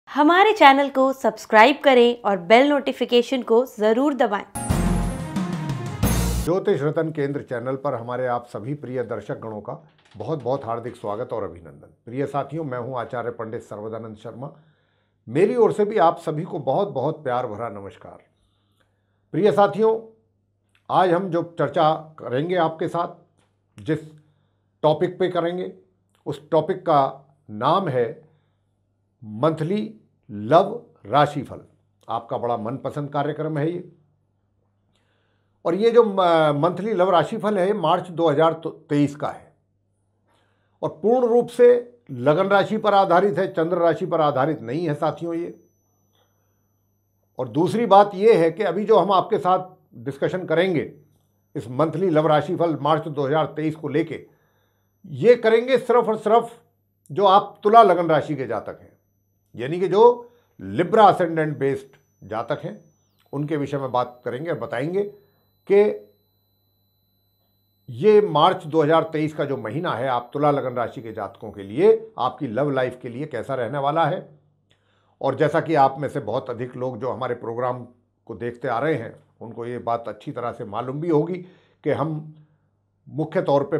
हमारे चैनल को सब्सक्राइब करें और बेल नोटिफिकेशन को ज़रूर दबाएं। ज्योतिष रतन केंद्र चैनल पर हमारे आप सभी प्रिय दर्शक गणों का बहुत बहुत हार्दिक स्वागत और अभिनंदन। प्रिय साथियों, मैं हूं आचार्य पंडित सर्वदानंद शर्मा। मेरी ओर से भी आप सभी को बहुत बहुत प्यार भरा नमस्कार। प्रिय साथियों, आज हम जो चर्चा करेंगे आपके साथ, जिस टॉपिक पे करेंगे, उस टॉपिक का नाम है मंथली लव राशिफल। आपका बड़ा मनपसंद कार्यक्रम है ये। और ये जो मंथली लव राशिफल है, मार्च 2023 का है और पूर्ण रूप से लगन राशि पर आधारित है, चंद्र राशि पर आधारित नहीं है साथियों ये। और दूसरी बात ये है कि अभी जो हम आपके साथ डिस्कशन करेंगे इस मंथली लव राशिफल मार्च 2023 को लेके, ये करेंगे सिर्फ और सिर्फ जो आप तुला लगन राशि के जातक हैं, यानी कि जो लिब्रा असेंडेंट बेस्ड जातक हैं, उनके विषय में बात करेंगे और बताएंगे कि ये मार्च 2023 का जो महीना है आप तुला लगन राशि के जातकों के लिए, आपकी लव लाइफ के लिए कैसा रहने वाला है। और जैसा कि आप में से बहुत अधिक लोग जो हमारे प्रोग्राम को देखते आ रहे हैं, उनको ये बात अच्छी तरह से मालूम भी होगी कि हम मुख्य तौर पे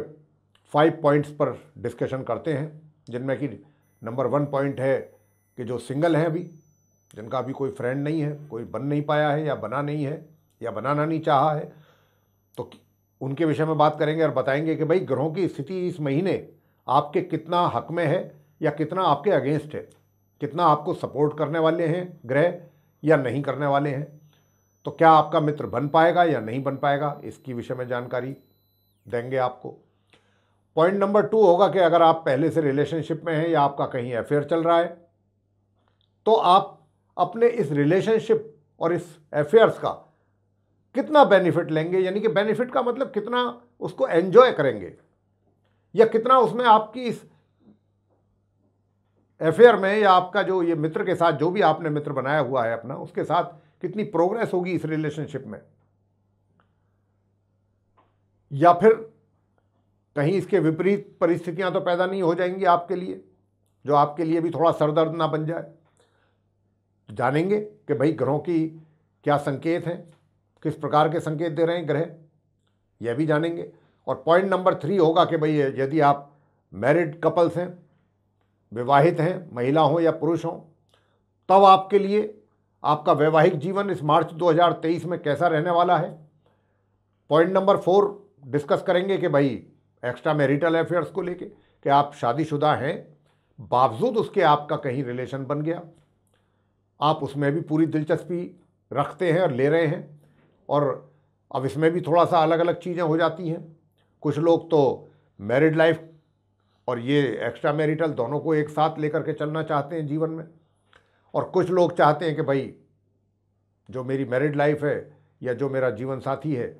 5 पॉइंट्स पर डिस्कशन करते हैं, जिनमें कि नंबर 1 पॉइंट है कि जो सिंगल हैं अभी, जिनका अभी कोई फ्रेंड नहीं है, कोई बन नहीं पाया है या बना नहीं है या बनाना नहीं चाहा है, तो उनके विषय में बात करेंगे और बताएंगे कि भाई ग्रहों की स्थिति इस महीने आपके कितना हक में है या कितना आपके अगेंस्ट है, कितना आपको सपोर्ट करने वाले हैं ग्रह या नहीं करने वाले हैं, तो क्या आपका मित्र बन पाएगा या नहीं बन पाएगा, इसकी विषय में जानकारी देंगे आपको। पॉइंट नंबर 2 होगा कि अगर आप पहले से रिलेशनशिप में हैं या आपका कहीं अफेयर चल रहा है, तो आप अपने इस रिलेशनशिप और इस अफेयर्स का कितना बेनिफिट लेंगे, यानी कि बेनिफिट का मतलब कितना उसको एंजॉय करेंगे या कितना उसमें आपकी इस अफेयर में या आपका जो ये मित्र के साथ जो भी आपने मित्र बनाया हुआ है अपना, उसके साथ कितनी प्रोग्रेस होगी इस रिलेशनशिप में, या फिर कहीं इसके विपरीत परिस्थितियां तो पैदा नहीं हो जाएंगी आपके लिए, जो आपके लिए भी थोड़ा सरदर्द ना बन जाए। जानेंगे कि भाई ग्रहों की क्या संकेत हैं, किस प्रकार के संकेत दे रहे हैं ग्रह, यह भी जानेंगे। और पॉइंट नंबर 3 होगा कि भाई यदि आप मैरिड कपल्स हैं, विवाहित हैं, महिला हो या पुरुष हो, तब आपके लिए आपका वैवाहिक जीवन इस मार्च 2023 में कैसा रहने वाला है। पॉइंट नंबर 4 डिस्कस करेंगे कि भाई एक्स्ट्रा मैरिटल अफेयर्स को लेके, कि आप शादीशुदा हैं, बावजूद उसके आपका कहीं रिलेशन बन गया, आप उसमें भी पूरी दिलचस्पी रखते हैं और ले रहे हैं, और अब इसमें भी थोड़ा सा अलग अलग चीज़ें हो जाती हैं। कुछ लोग तो मैरिड लाइफ और ये एक्स्ट्रा मैरिटल दोनों को एक साथ लेकर के चलना चाहते हैं जीवन में, और कुछ लोग चाहते हैं कि भाई जो मेरी मैरिड लाइफ है या जो मेरा जीवन साथी है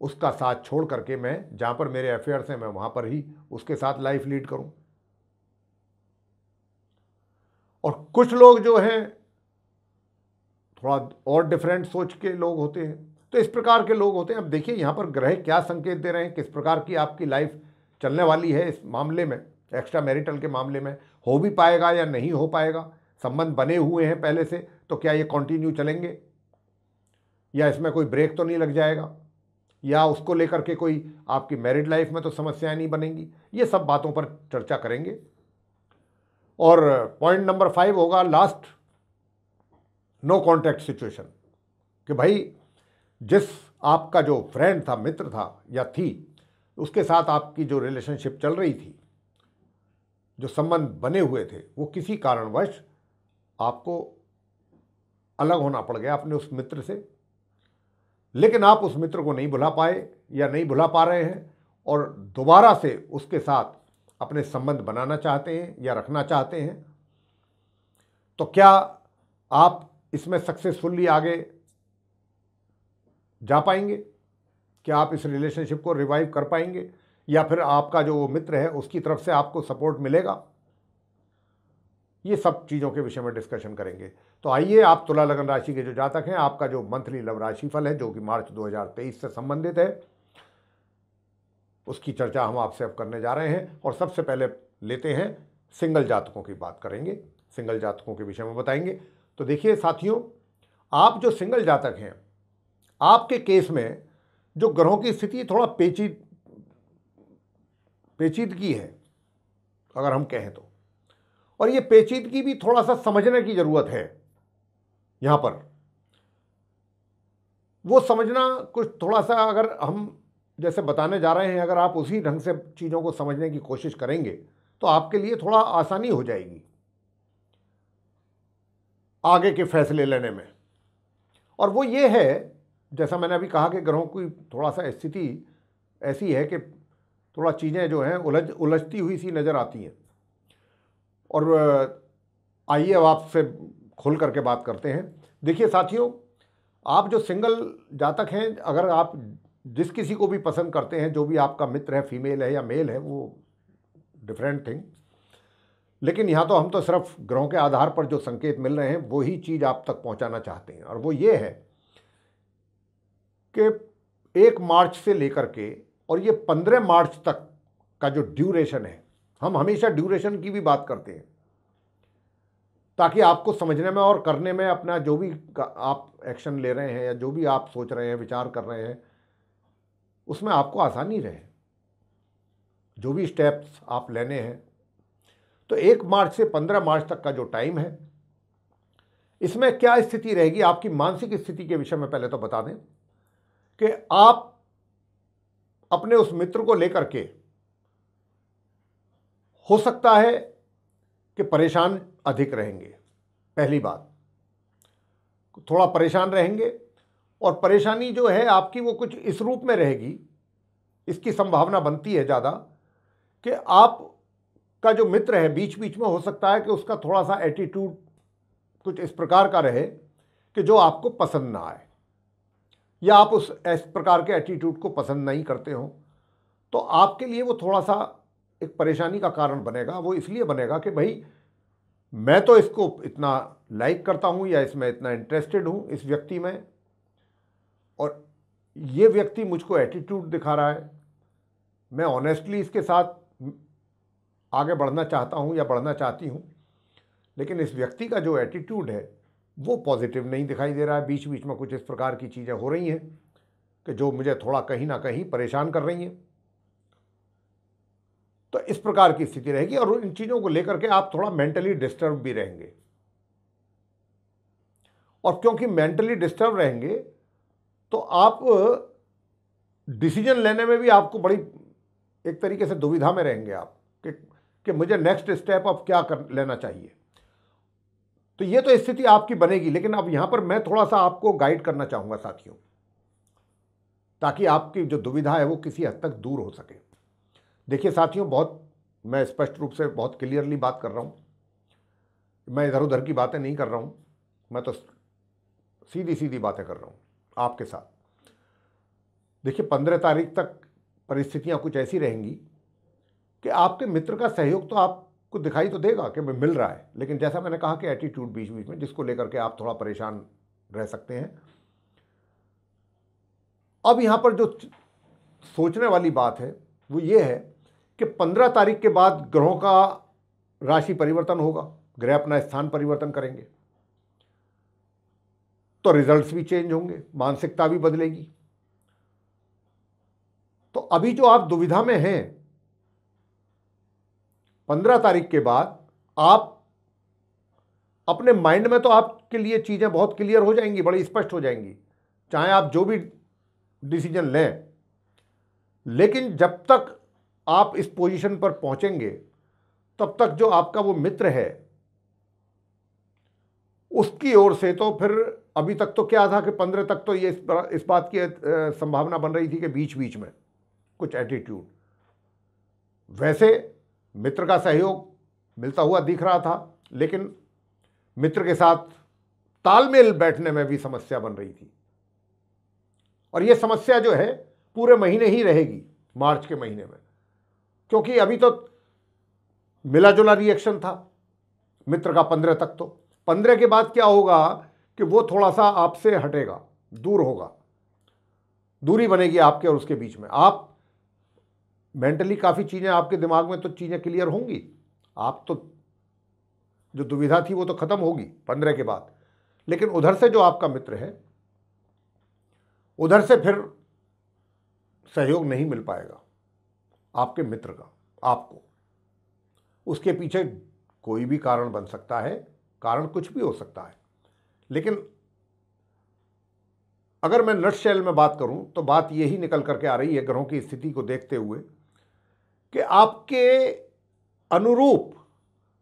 उसका साथ छोड़ करके मैं जहाँ पर मेरे अफेयर्स हैं मैं वहाँ पर ही उसके साथ लाइफ लीड करूँ। और कुछ लोग जो हैं थोड़ा और डिफरेंट सोच के लोग होते हैं, तो इस प्रकार के लोग होते हैं। अब देखिए यहाँ पर ग्रह क्या संकेत दे रहे हैं, किस प्रकार की आपकी लाइफ चलने वाली है इस मामले में, एक्स्ट्रा मैरिटल के मामले में हो भी पाएगा या नहीं हो पाएगा। संबंध बने हुए हैं पहले से, तो क्या ये कंटिन्यू चलेंगे या इसमें कोई ब्रेक तो नहीं लग जाएगा, या उसको लेकर के कोई आपकी मैरिड लाइफ में तो समस्याएं नहीं बनेंगी। ये सब बातों पर चर्चा करेंगे। और पॉइंट नंबर 5 होगा लास्ट, नो कॉन्टैक्ट सिचुएशन, कि भाई जिस आपका जो फ्रेंड था, मित्र था या थी, उसके साथ आपकी जो रिलेशनशिप चल रही थी, जो संबंध बने हुए थे, वो किसी कारणवश आपको अलग होना पड़ गया अपने उस मित्र से, लेकिन आप उस मित्र को नहीं भुला पाए या नहीं भुला पा रहे हैं और दोबारा से उसके साथ अपने संबंध बनाना चाहते हैं या रखना चाहते हैं, तो क्या आप इसमें सक्सेसफुली आगे जा पाएंगे? क्या आप इस रिलेशनशिप को रिवाइव कर पाएंगे, या फिर आपका जो मित्र है उसकी तरफ से आपको सपोर्ट मिलेगा? ये सब चीज़ों के विषय में डिस्कशन करेंगे। तो आइए, आप तुला लगन राशि के जो जातक हैं, आपका जो मंथली लव राशिफल है जो कि मार्च 2023 से संबंधित है, उसकी चर्चा हम आपसे अब करने जा रहे हैं। और सबसे पहले लेते हैं सिंगल जातकों की बात करेंगे। सिंगल जातकों के विषय में बताएंगे। तो देखिए साथियों, आप जो सिंगल जातक हैं, आपके केस में जो ग्रहों की स्थिति थोड़ा पेचीदगी है अगर हम कहें तो, और ये पेचीदगी भी थोड़ा सा समझने की जरूरत है। यहां पर वो समझना कुछ थोड़ा सा, अगर हम जैसे बताने जा रहे हैं, अगर आप उसी ढंग से चीजों को समझने की कोशिश करेंगे तो आपके लिए थोड़ा आसानी हो जाएगी आगे के फैसले लेने में। और वो ये है, जैसा मैंने अभी कहा कि ग्रहों की थोड़ा सा स्थिति ऐसी है कि थोड़ा चीज़ें जो हैं उलझती हुई सी नज़र आती हैं। और आइए अब आपसे खुल करके बात करते हैं। देखिए साथियों, आप जो सिंगल जातक हैं, अगर आप जिस किसी को भी पसंद करते हैं, जो भी आपका मित्र है, फीमेल है या मेल है, वो डिफरेंट थिंग, लेकिन यहाँ तो हम तो सिर्फ ग्रहों के आधार पर जो संकेत मिल रहे हैं वही चीज़ आप तक पहुँचाना चाहते हैं। और वो ये है कि 1 मार्च से लेकर के और ये 15 मार्च तक का जो ड्यूरेशन है, हम हमेशा ड्यूरेशन की भी बात करते हैं ताकि आपको समझने में और करने में, अपना जो भी आप एक्शन ले रहे हैं या जो भी आप सोच रहे हैं, विचार कर रहे हैं, उसमें आपको आसानी रहे, जो भी स्टेप्स आप लेने हैं। तो 1 मार्च से 15 मार्च तक का जो टाइम है, इसमें क्या स्थिति रहेगी आपकी मानसिक स्थिति के विषय में पहले तो बता दें कि आप अपने उस मित्र को लेकर के हो सकता है कि परेशान अधिक रहेंगे। पहली बात, थोड़ा परेशान रहेंगे, और परेशानी जो है आपकी वो कुछ इस रूप में रहेगी, इसकी संभावना बनती है ज़्यादा कि आप का जो मित्र है बीच बीच में हो सकता है कि उसका थोड़ा सा एटीट्यूड कुछ इस प्रकार का रहे कि जो आपको पसंद ना आए, या आप उस इस प्रकार के एटीट्यूड को पसंद नहीं करते हो, तो आपके लिए वो थोड़ा सा एक परेशानी का कारण बनेगा। वो इसलिए बनेगा कि भाई मैं तो इसको इतना लाइक करता हूँ या इसमें इतना इंटरेस्टेड हूँ इस व्यक्ति में, और ये व्यक्ति मुझको एटीट्यूड दिखा रहा है, मैं ऑनेस्टली इसके साथ आगे बढ़ना चाहता हूँ या बढ़ना चाहती हूँ, लेकिन इस व्यक्ति का जो एटीट्यूड है वो पॉजिटिव नहीं दिखाई दे रहा है। बीच बीच में कुछ इस प्रकार की चीज़ें हो रही हैं कि जो मुझे थोड़ा कहीं ना कहीं परेशान कर रही हैं। तो इस प्रकार की स्थिति रहेगी, और इन चीज़ों को लेकर के आप थोड़ा मेंटली डिस्टर्ब भी रहेंगे। और क्योंकि मेंटली डिस्टर्ब रहेंगे तो आप डिसीजन लेने में भी आपको बड़ी एक तरीके से दुविधा में रहेंगे आप कि मुझे नेक्स्ट स्टेप अब क्या कर लेना चाहिए। तो ये तो स्थिति आपकी बनेगी, लेकिन अब यहां पर मैं थोड़ा सा आपको गाइड करना चाहूंगा साथियों, ताकि आपकी जो दुविधा है वो किसी हद तक दूर हो सके। देखिए साथियों, बहुत मैं स्पष्ट रूप से बहुत क्लियरली बात कर रहा हूं, मैं इधर उधर की बातें नहीं कर रहा हूं, मैं तो सीधी सीधी बातें कर रहा हूं आपके साथ। देखिए 15 तारीख तक परिस्थितियां कुछ ऐसी रहेंगी कि आपके मित्र का सहयोग तो आपको दिखाई तो देगा कि मिल रहा है, लेकिन जैसा मैंने कहा कि एटीट्यूड बीच बीच में, जिसको लेकर के आप थोड़ा परेशान रह सकते हैं। अब यहां पर जो सोचने वाली बात है वो ये है कि 15 तारीख के बाद ग्रहों का राशि परिवर्तन होगा, ग्रह अपना स्थान परिवर्तन करेंगे, तो रिजल्ट्स भी चेंज होंगे, मानसिकता भी बदलेगी। तो अभी जो आप दुविधा में हैं, 15 तारीख के बाद आप अपने माइंड में तो आपके लिए चीजें बहुत क्लियर हो जाएंगी, बड़ी स्पष्ट हो जाएंगी, चाहे आप जो भी डिसीजन लें। लेकिन जब तक आप इस पोजीशन पर पहुंचेंगे तब तक जो आपका वो मित्र है उसकी ओर से तो फिर अभी तक तो क्या था कि 15 तक तो ये इस बात की संभावना बन रही थी कि बीच बीच में कुछ एटीट्यूड, वैसे मित्र का सहयोग मिलता हुआ दिख रहा था, लेकिन मित्र के साथ तालमेल बैठने में भी समस्या बन रही थी। और ये समस्या जो है पूरे महीने ही रहेगी, मार्च के महीने में, क्योंकि अभी तो मिला जुला रिएक्शन था मित्र का 15 तक। तो 15 के बाद क्या होगा कि वो थोड़ा सा आपसे हटेगा, दूर होगा, दूरी बनेगी आपके और उसके बीच में। आप मेंटली काफ़ी चीज़ें आपके दिमाग में तो चीज़ें क्लियर होंगी, आप तो जो दुविधा थी वो तो खत्म होगी 15 के बाद, लेकिन उधर से जो आपका मित्र है उधर से फिर सहयोग नहीं मिल पाएगा आपके मित्र का आपको। उसके पीछे कोई भी कारण बन सकता है, कारण कुछ भी हो सकता है, लेकिन अगर मैं नटशेल में बात करूं तो बात यही निकल करके आ रही है ग्रहों की स्थिति को देखते हुए कि आपके अनुरूप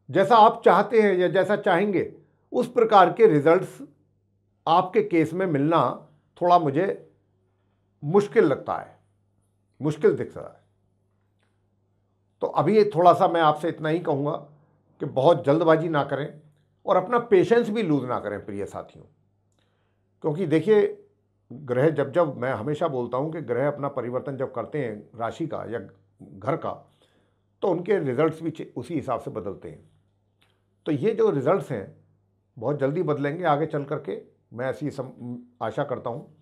जैसा आप चाहते हैं या जैसा चाहेंगे उस प्रकार के रिजल्ट्स आपके केस में मिलना थोड़ा मुझे मुश्किल लगता है, मुश्किल दिख रहा है। तो अभी थोड़ा सा मैं आपसे इतना ही कहूँगा कि बहुत जल्दबाजी ना करें और अपना पेशेंस भी लूज ना करें प्रिय साथियों, क्योंकि देखिए ग्रह जब मैं हमेशा बोलता हूँ कि ग्रह अपना परिवर्तन जब करते हैं राशि का या घर का तो उनके रिजल्ट्स भी उसी हिसाब से बदलते हैं। तो ये जो रिजल्ट्स हैं बहुत जल्दी बदलेंगे आगे चल करके, मैं ऐसी आशा करता हूँ।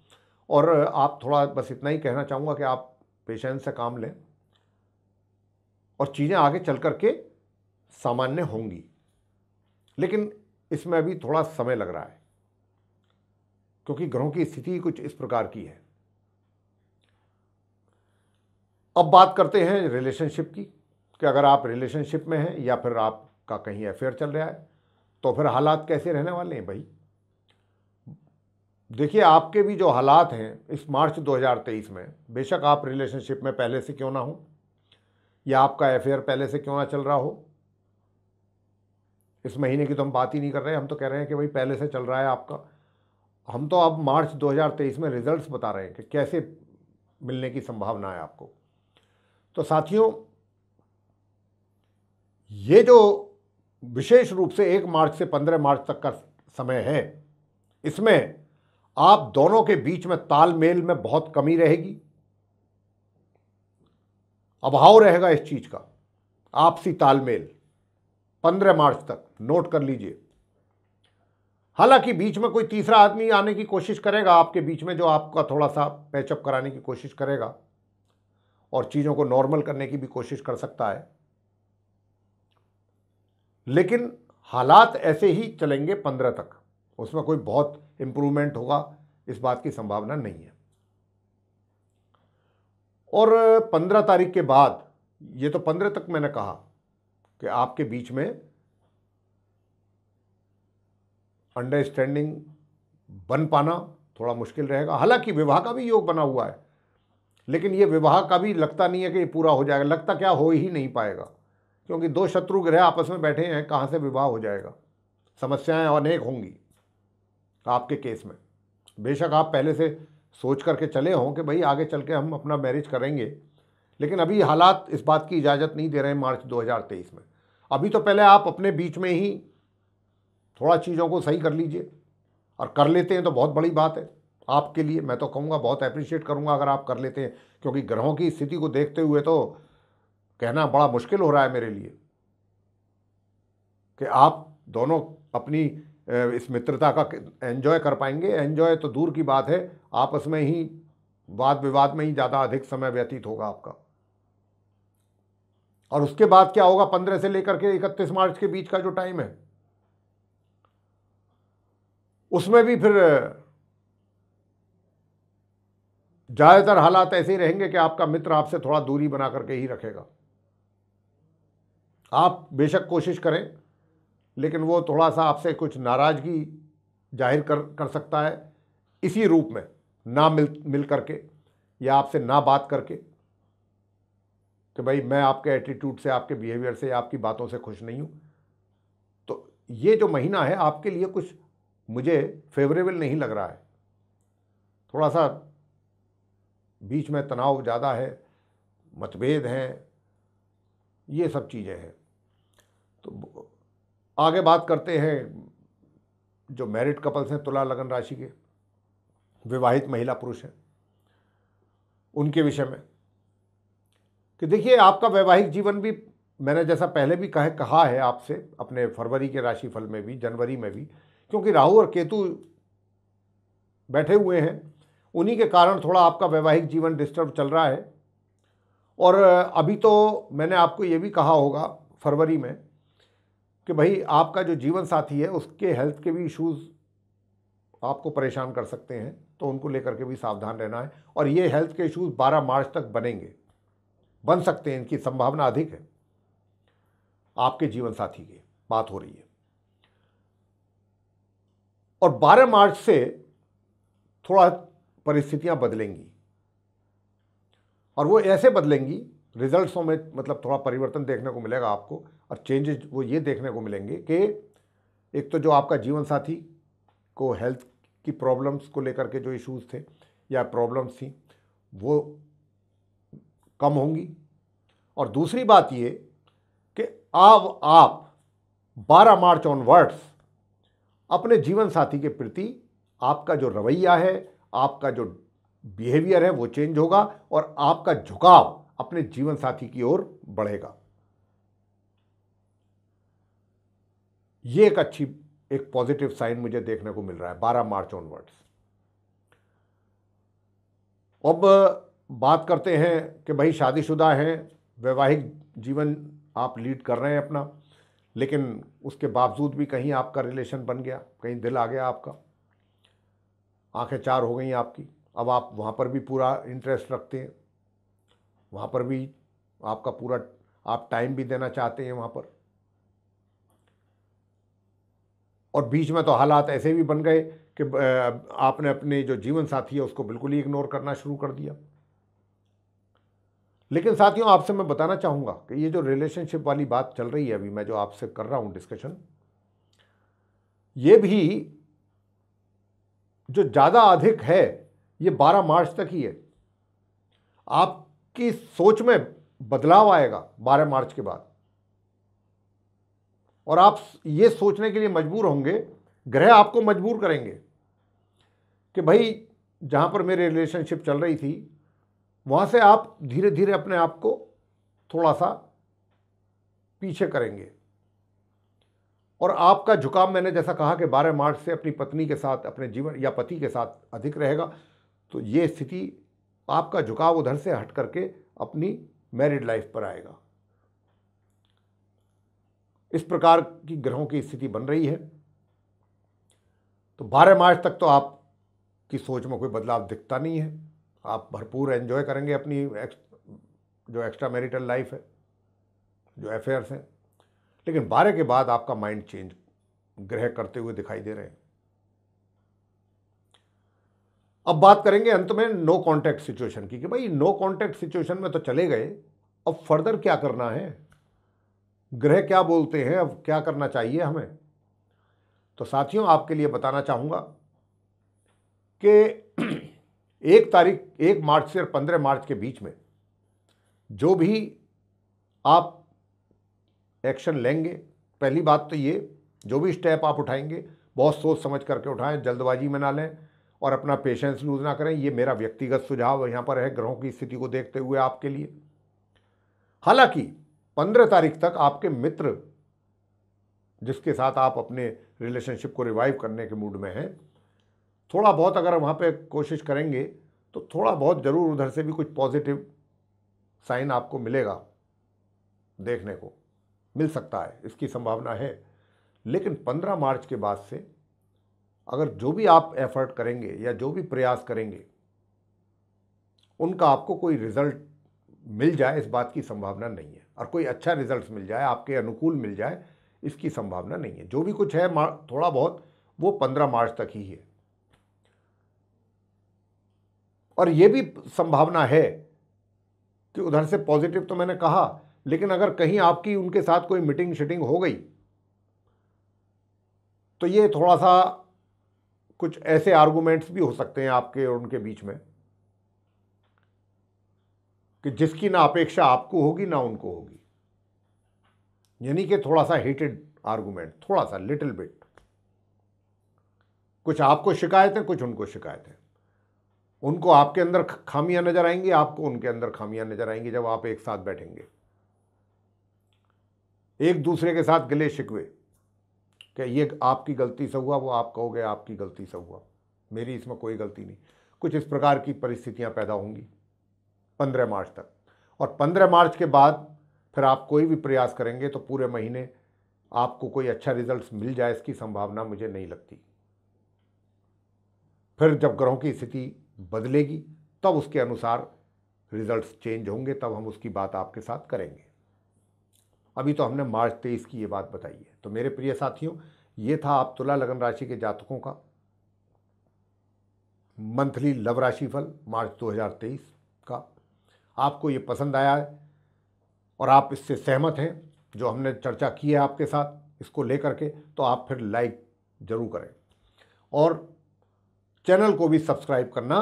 और आप थोड़ा बस इतना ही कहना चाहूँगा कि आप पेशेंस से काम लें और चीज़ें आगे चल करके सामान्य होंगी, लेकिन इसमें अभी थोड़ा समय लग रहा है क्योंकि ग्रहों की स्थिति कुछ इस प्रकार की है। अब बात करते हैं रिलेशनशिप की कि अगर आप रिलेशनशिप में हैं या फिर आपका कहीं अफेयर चल रहा है तो फिर हालात कैसे रहने वाले हैं भाई। देखिए आपके भी जो हालात हैं इस मार्च 2023 में, बेशक आप रिलेशनशिप में पहले से क्यों ना हो या आपका अफेयर पहले से क्यों ना चल रहा हो, इस महीने की तो हम बात ही नहीं कर रहे हैं, हम तो कह रहे हैं कि भाई पहले से चल रहा है आपका। हम तो अब मार्च 2023 में रिजल्ट्स बता रहे हैं कि कैसे मिलने की संभावना है आपको। तो साथियों ये जो विशेष रूप से 1 मार्च से 15 मार्च तक का समय है, इसमें आप दोनों के बीच में तालमेल में बहुत कमी रहेगी, अभाव रहेगा इस चीज का, आपसी तालमेल 15 मार्च तक नोट कर लीजिए। हालांकि बीच में कोई तीसरा आदमी आने की कोशिश करेगा आपके बीच में, जो आपका थोड़ा सा पैचअप कराने की कोशिश करेगा और चीज़ों को नॉर्मल करने की भी कोशिश कर सकता है, लेकिन हालात ऐसे ही चलेंगे 15 तक, उसमें कोई बहुत इंप्रूवमेंट होगा इस बात की संभावना नहीं है। और 15 तारीख के बाद, ये तो 15 तक मैंने कहा कि आपके बीच में अंडरस्टैंडिंग बन पाना थोड़ा मुश्किल रहेगा। हालांकि विवाह का भी योग बना हुआ है, लेकिन ये विवाह का भी लगता नहीं है कि ये पूरा हो जाएगा, लगता क्या हो ही नहीं पाएगा, क्योंकि 2 शत्रु ग्रह आपस में बैठे हैं, कहाँ से विवाह हो जाएगा, समस्याएं अनेक होंगी आपके केस में। बेशक आप पहले से सोच करके चले हों कि भाई आगे चल के हम अपना मैरिज करेंगे, लेकिन अभी हालात इस बात की इजाज़त नहीं दे रहे हैं मार्च 2023 में। अभी तो पहले आप अपने बीच में ही थोड़ा चीज़ों को सही कर लीजिए, और कर लेते हैं तो बहुत बड़ी बात है आपके लिए। मैं तो कहूँगा बहुत अप्रिशिएट करूँगा अगर आप कर लेते हैं, क्योंकि ग्रहों की स्थिति को देखते हुए तो कहना बड़ा मुश्किल हो रहा है मेरे लिए कि आप दोनों अपनी इस मित्रता का एंजॉय कर पाएंगे। एंजॉय तो दूर की बात है, आपस में ही वाद विवाद में ही ज़्यादा अधिक समय व्यतीत होगा आपका। और उसके बाद क्या होगा 15 से लेकर के 31 मार्च के बीच का जो टाइम है, उसमें भी फिर ज़्यादातर हालात ऐसे ही रहेंगे कि आपका मित्र आपसे थोड़ा दूरी बना करके ही रखेगा। आप बेशक कोशिश करें, लेकिन वो थोड़ा सा आपसे कुछ नाराज़गी जाहिर कर सकता है इसी रूप में, ना मिल करके या आपसे ना बात करके कि भाई मैं आपके एटीट्यूड से, आपके बिहेवियर से, आपकी बातों से खुश नहीं हूँ। तो ये जो महीना है आपके लिए कुछ मुझे फेवरेबल नहीं लग रहा है, थोड़ा सा बीच में तनाव ज़्यादा है, मतभेद हैं, ये सब चीज़ें हैं। तो आगे बात करते हैं जो मैरिड कपल्स हैं, तुला लगन राशि के विवाहित महिला पुरुष हैं, उनके विषय में कि देखिए आपका वैवाहिक जीवन भी, मैंने जैसा पहले भी कहा है आपसे अपने फरवरी के राशिफल में भी, जनवरी में भी, क्योंकि राहु और केतु बैठे हुए हैं, उन्हीं के कारण थोड़ा आपका वैवाहिक जीवन डिस्टर्ब चल रहा है। और अभी तो मैंने आपको ये भी कहा होगा फरवरी में कि भाई आपका जो जीवन साथी है उसके हेल्थ के भी इश्यूज़ आपको परेशान कर सकते हैं, तो उनको लेकर के भी सावधान रहना है। और ये हेल्थ के इश्यूज़ 12 मार्च तक बन सकते हैं, इनकी संभावना अधिक है। आपके जीवन साथी की बात हो रही है। और 12 मार्च से थोड़ा परिस्थितियां बदलेंगी, और वो ऐसे बदलेंगी, रिजल्ट्सों में मतलब थोड़ा परिवर्तन देखने को मिलेगा आपको। और चेंजेस वो ये देखने को मिलेंगे कि एक तो जो आपका जीवन साथी को हेल्थ की प्रॉब्लम्स को लेकर के जो इश्यूज थे या प्रॉब्लम्स थी वो कम होंगी। और दूसरी बात ये कि अब आप 12 मार्च ऑनवर्ड्स अपने जीवन साथी के प्रति आपका जो रवैया है, आपका जो बिहेवियर है वो चेंज होगा, और आपका झुकाव अपने जीवन साथी की ओर बढ़ेगा। ये एक पॉजिटिव साइन मुझे देखने को मिल रहा है 12 मार्च ऑनवर्ड्स। अब बात करते हैं कि भाई शादीशुदा हैं, वैवाहिक जीवन आप लीड कर रहे हैं अपना, लेकिन उसके बावजूद भी कहीं आपका रिलेशन बन गया, कहीं दिल आ गया आपका, आंखें चार हो गई आपकी। अब आप वहाँ पर भी पूरा इंटरेस्ट रखते हैं, वहाँ पर भी आपका पूरा आप टाइम भी देना चाहते हैं वहाँ पर। और बीच में तो हालात ऐसे भी बन गए कि आपने अपने जो जीवन साथी है उसको बिल्कुल ही इग्नोर करना शुरू कर दिया। लेकिन साथियों, आपसे मैं बताना चाहूँगा कि ये जो रिलेशनशिप वाली बात चल रही है अभी मैं जो आपसे कर रहा हूँ डिस्कशन, ये भी जो ज़्यादा अधिक है ये 12 मार्च तक ही है। आपकी सोच में बदलाव आएगा 12 मार्च के बाद, और आप ये सोचने के लिए मजबूर होंगे, ग्रह आपको मजबूर करेंगे कि भाई जहाँ पर मेरी रिलेशनशिप चल रही थी वहाँ से आप धीरे धीरे अपने आप को थोड़ा सा पीछे करेंगे। और आपका झुकाव, मैंने जैसा कहा कि 12 मार्च से अपनी पत्नी के साथ, अपने जीवन या पति के साथ अधिक रहेगा, तो ये स्थिति आपका झुकाव उधर से हट करके अपनी मैरिड लाइफ पर आएगा। इस प्रकार की ग्रहों की स्थिति बन रही है। तो 12 मार्च तक तो आपकी सोच में कोई बदलाव दिखता नहीं है, आप भरपूर एंजॉय करेंगे अपनी जो एक्स्ट्रा मैरिटल लाइफ है, जो अफेयर्स हैं। लेकिन 12 के बाद आपका माइंड चेंज ग्रह करते हुए दिखाई दे रहे हैं। अब बात करेंगे अंत में नो कॉन्टैक्ट सिचुएशन की, कि भाई नो कॉन्टैक्ट सिचुएशन में तो चले गए, अब फर्दर क्या करना है, ग्रह क्या बोलते हैं, अब क्या करना चाहिए हमें। तो साथियों, आपके लिए बताना चाहूंगा कि 1 मार्च से 15 मार्च के बीच में जो भी आप एक्शन लेंगे, पहली बात तो ये, जो भी स्टेप आप उठाएंगे बहुत सोच समझ करके उठाएं, जल्दबाजी में ना लें और अपना पेशेंस लूज ना करें। ये मेरा व्यक्तिगत सुझाव यहाँ पर है ग्रहों की स्थिति को देखते हुए आपके लिए। हालांकि 15 तारीख तक आपके मित्र जिसके साथ आप अपने रिलेशनशिप को रिवाइव करने के मूड में हैं, थोड़ा बहुत अगर वहाँ पे कोशिश करेंगे तो थोड़ा बहुत ज़रूर उधर से भी कुछ पॉजिटिव साइन आपको मिलेगा, देखने को मिल सकता है, इसकी संभावना है। लेकिन 15 मार्च के बाद से अगर जो भी आप एफर्ट करेंगे या जो भी प्रयास करेंगे उनका आपको कोई रिजल्ट मिल जाए, इस बात की संभावना नहीं है। और कोई अच्छा रिजल्ट मिल जाए, आपके अनुकूल मिल जाए, इसकी संभावना नहीं है। जो भी कुछ है थोड़ा बहुत वो 15 मार्च तक ही है। और ये भी संभावना है कि उधर से पॉजिटिव तो मैंने कहा, लेकिन अगर कहीं आपकी उनके साथ कोई मीटिंग शीटिंग हो गई तो ये थोड़ा सा कुछ ऐसे आर्गुमेंट्स भी हो सकते हैं आपके और उनके बीच में कि जिसकी ना अपेक्षा आपको होगी ना उनको होगी। यानी कि थोड़ा सा हीटेड आर्गुमेंट, थोड़ा सा लिटिल बिट, कुछ आपको शिकायतें, कुछ उनको शिकायतें। उनको आपके अंदर खामियां नजर आएंगी, आपको उनके अंदर खामियां नजर आएंगी। जब आप एक साथ बैठेंगे, एक दूसरे के साथ गिले शिकवे कि ये आपकी गलती से हुआ, वो आप कहोगे आपकी गलती से हुआ, मेरी इसमें कोई गलती नहीं। कुछ इस प्रकार की परिस्थितियां पैदा होंगी 15 मार्च तक। और 15 मार्च के बाद फिर आप कोई भी प्रयास करेंगे तो पूरे महीने आपको कोई अच्छा रिजल्ट मिल जाए इसकी संभावना मुझे नहीं लगती। फिर जब ग्रहों की स्थिति बदलेगी तब उसके अनुसार रिजल्ट्स चेंज होंगे, तब हम उसकी बात आपके साथ करेंगे। अभी तो हमने मार्च 23 की ये बात बताई है। तो मेरे प्रिय साथियों, ये था आप तुला लगन राशि के जातकों का मंथली लव राशिफल मार्च 2023 का। आपको ये पसंद आया है और आप इससे सहमत हैं जो हमने चर्चा की है आपके साथ इसको लेकर के, तो आप फिर लाइक जरूर करें और चैनल को भी सब्सक्राइब करना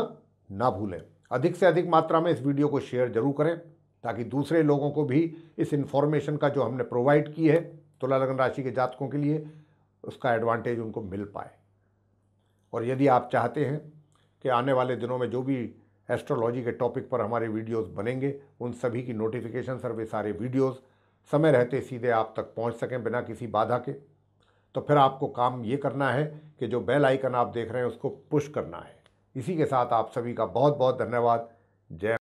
ना भूलें। अधिक से अधिक मात्रा में इस वीडियो को शेयर जरूर करें ताकि दूसरे लोगों को भी इस इन्फॉर्मेशन का जो हमने प्रोवाइड की है तुला लगन राशि के जातकों के लिए, उसका एडवांटेज उनको मिल पाए। और यदि आप चाहते हैं कि आने वाले दिनों में जो भी एस्ट्रोलॉजी के टॉपिक पर हमारे वीडियोस बनेंगे उन सभी की नोटिफिकेशन सर वे सारे वीडियोस समय रहते सीधे आप तक पहुंच सकें बिना किसी बाधा के, तो फिर आपको काम ये करना है कि जो बेल आइकन आप देख रहे हैं उसको पुश करना है। इसी के साथ आप सभी का बहुत बहुत धन्यवाद। जय